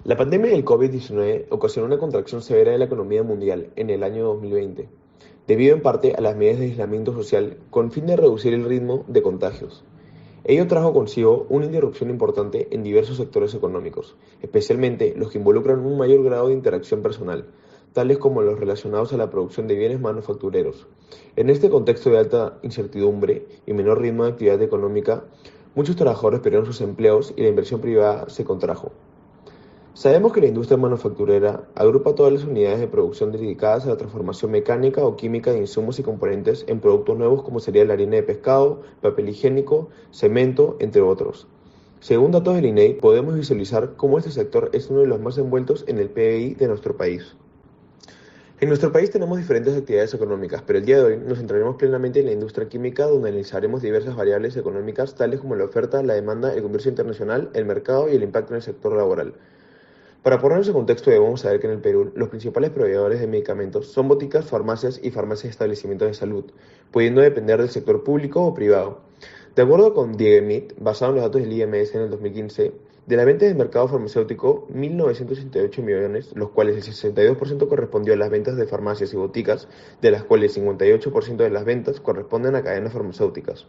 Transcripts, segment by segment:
La pandemia del COVID-19 ocasionó una contracción severa de la economía mundial en el año 2020, debido en parte a las medidas de aislamiento social con fin de reducir el ritmo de contagios. Ello trajo consigo una interrupción importante en diversos sectores económicos, especialmente los que involucran un mayor grado de interacción personal, tales como los relacionados a la producción de bienes manufactureros. En este contexto de alta incertidumbre y menor ritmo de actividad económica, muchos trabajadores perdieron sus empleos y la inversión privada se contrajo. Sabemos que la industria manufacturera agrupa todas las unidades de producción dedicadas a la transformación mecánica o química de insumos y componentes en productos nuevos como sería la harina de pescado, papel higiénico, cemento, entre otros. Según datos del INEI, podemos visualizar cómo este sector es uno de los más envueltos en el PBI de nuestro país. En nuestro país tenemos diferentes actividades económicas, pero el día de hoy nos centraremos plenamente en la industria química, donde analizaremos diversas variables económicas tales como la oferta, la demanda, el comercio internacional, el mercado y el impacto en el sector laboral. Para ponernos en contexto, debemos saber que en el Perú los principales proveedores de medicamentos son boticas, farmacias y farmacias de establecimientos de salud, pudiendo depender del sector público o privado. De acuerdo con Diegemit, basado en los datos del IMS en el 2015, de la venta del mercado farmacéutico, 1.968 millones, los cuales el 62% correspondió a las ventas de farmacias y boticas, de las cuales el 58% de las ventas corresponden a cadenas farmacéuticas.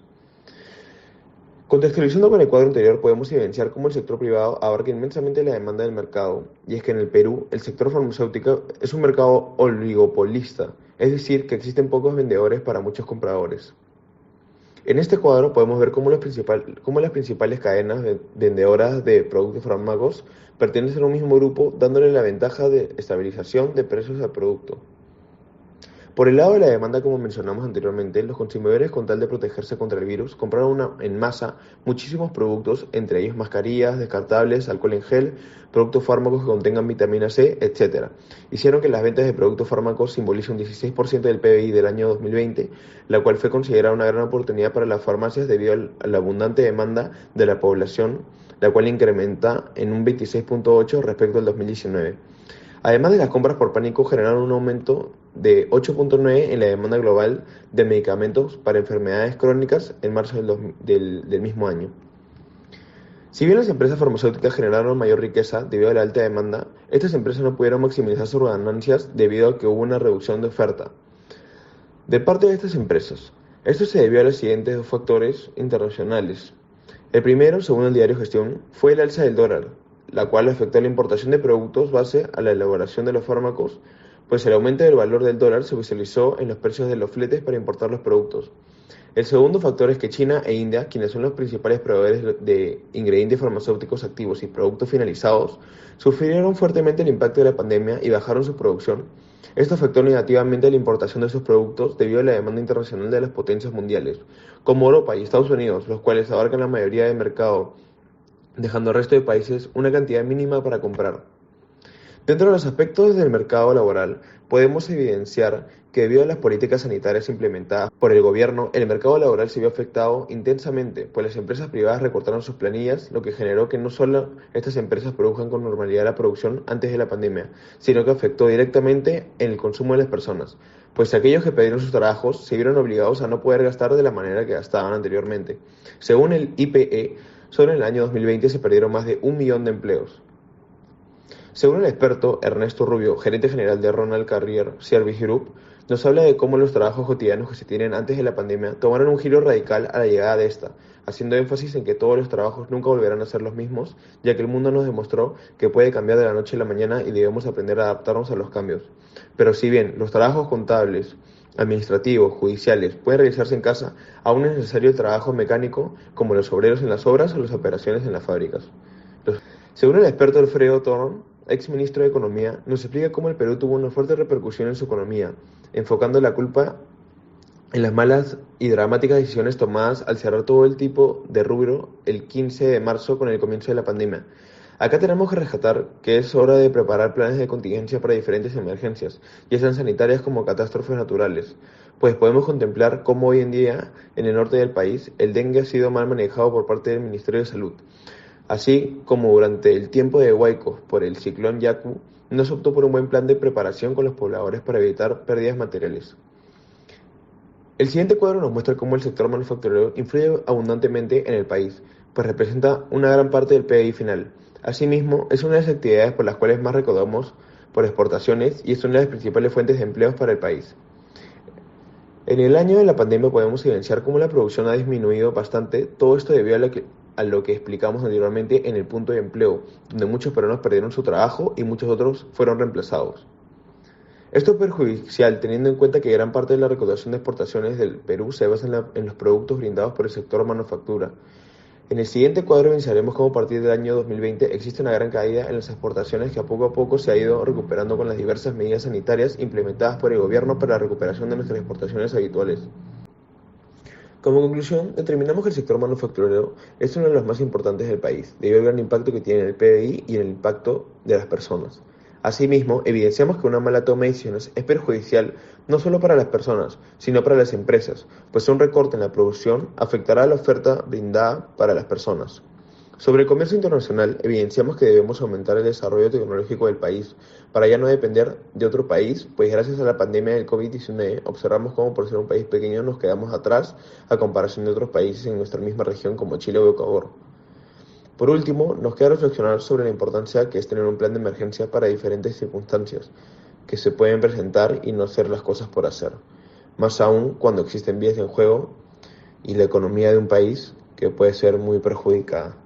Contextualizando con el cuadro anterior, podemos evidenciar cómo el sector privado abarca inmensamente la demanda del mercado, y es que en el Perú el sector farmacéutico es un mercado oligopolista, es decir, que existen pocos vendedores para muchos compradores. En este cuadro podemos ver cómo las principales cadenas vendedoras de productos fármacos pertenecen a un mismo grupo, dándole la ventaja de estabilización de precios al producto. Por el lado de la demanda, como mencionamos anteriormente, los consumidores, con tal de protegerse contra el virus, compraron en masa muchísimos productos, entre ellos mascarillas, descartables, alcohol en gel, productos fármacos que contengan vitamina C, etc. Hicieron que las ventas de productos fármacos simbolicen un 16% del PBI del año 2020, la cual fue considerada una gran oportunidad para las farmacias debido a la abundante demanda de la población, la cual incrementa en un 26.8 respecto al 2019. Además de las compras por pánico, generaron un aumento de 8.9 en la demanda global de medicamentos para enfermedades crónicas en marzo del mismo año. Si bien las empresas farmacéuticas generaron mayor riqueza debido a la alta demanda, estas empresas no pudieron maximizar sus ganancias debido a que hubo una reducción de oferta de parte de estas empresas. Esto se debió a los siguientes dos factores internacionales. El primero, según el diario Gestión, fue el alza del dólar, la cual afectó la importación de productos base a la elaboración de los fármacos, pues el aumento del valor del dólar se visualizó en los precios de los fletes para importar los productos. El segundo factor es que China e India, quienes son los principales proveedores de ingredientes farmacéuticos activos y productos finalizados, sufrieron fuertemente el impacto de la pandemia y bajaron su producción. Esto afectó negativamente la importación de esos productos debido a la demanda internacional de las potencias mundiales, como Europa y Estados Unidos, los cuales abarcan la mayoría del mercado, dejando al resto de países una cantidad mínima para comprar. Dentro de los aspectos del mercado laboral, podemos evidenciar que debido a las políticas sanitarias implementadas por el gobierno, el mercado laboral se vio afectado intensamente, pues las empresas privadas recortaron sus planillas, lo que generó que no solo estas empresas produzcan con normalidad la producción antes de la pandemia, sino que afectó directamente en el consumo de las personas, pues aquellos que perdieron sus trabajos se vieron obligados a no poder gastar de la manera que gastaban anteriormente. Según el IPE, solo en el año 2020 se perdieron más de 1 millón de empleos. Según el experto Ernesto Rubio, gerente general de Ronald Carrier Service Group, nos habla de cómo los trabajos cotidianos que se tienen antes de la pandemia tomaron un giro radical a la llegada de esta, haciendo énfasis en que todos los trabajos nunca volverán a ser los mismos, ya que el mundo nos demostró que puede cambiar de la noche a la mañana y debemos aprender a adaptarnos a los cambios. Pero si bien los trabajos contables, administrativos, judiciales pueden realizarse en casa, aún es necesario el trabajo mecánico como los obreros en las obras o las operaciones en las fábricas. Según el experto Alfredo Thorn, ex ministro de Economía, nos explica cómo el Perú tuvo una fuerte repercusión en su economía, enfocando la culpa en las malas y dramáticas decisiones tomadas al cerrar todo el tipo de rubro el 15 de marzo con el comienzo de la pandemia. Acá tenemos que rescatar que es hora de preparar planes de contingencia para diferentes emergencias, ya sean sanitarias como catástrofes naturales, pues podemos contemplar cómo hoy en día en el norte del país el dengue ha sido mal manejado por parte del Ministerio de Salud. Así como durante el tiempo de Huaycos por el ciclón Yaku, no se optó por un buen plan de preparación con los pobladores para evitar pérdidas materiales. El siguiente cuadro nos muestra cómo el sector manufacturero influye abundantemente en el país, pues representa una gran parte del PIB final. Asimismo, es una de las actividades por las cuales más recaudamos por exportaciones y es una de las principales fuentes de empleos para el país. En el año de la pandemia podemos evidenciar cómo la producción ha disminuido bastante, todo esto debido a lo que explicamos anteriormente en el punto de empleo, donde muchos peruanos perdieron su trabajo y muchos otros fueron reemplazados. Esto es perjudicial teniendo en cuenta que gran parte de la recaudación de exportaciones del Perú se basa en los productos brindados por el sector manufactura. En el siguiente cuadro evidenciaremos cómo a partir del año 2020 existe una gran caída en las exportaciones que a poco se ha ido recuperando con las diversas medidas sanitarias implementadas por el gobierno para la recuperación de nuestras exportaciones habituales. Como conclusión, determinamos que el sector manufacturero es uno de los más importantes del país, debido al gran impacto que tiene en el PBI y en el impacto de las personas. Asimismo, evidenciamos que una mala toma de decisiones es perjudicial no solo para las personas, sino para las empresas, pues un recorte en la producción afectará a la oferta brindada para las personas. Sobre el comercio internacional, evidenciamos que debemos aumentar el desarrollo tecnológico del país para ya no depender de otro país, pues gracias a la pandemia del COVID-19 observamos cómo por ser un país pequeño nos quedamos atrás a comparación de otros países en nuestra misma región como Chile o Ecuador. Por último, nos queda reflexionar sobre la importancia que es tener un plan de emergencia para diferentes circunstancias que se pueden presentar y no hacer las cosas por hacer, más aún cuando existen vías en juego y la economía de un país que puede ser muy perjudicada.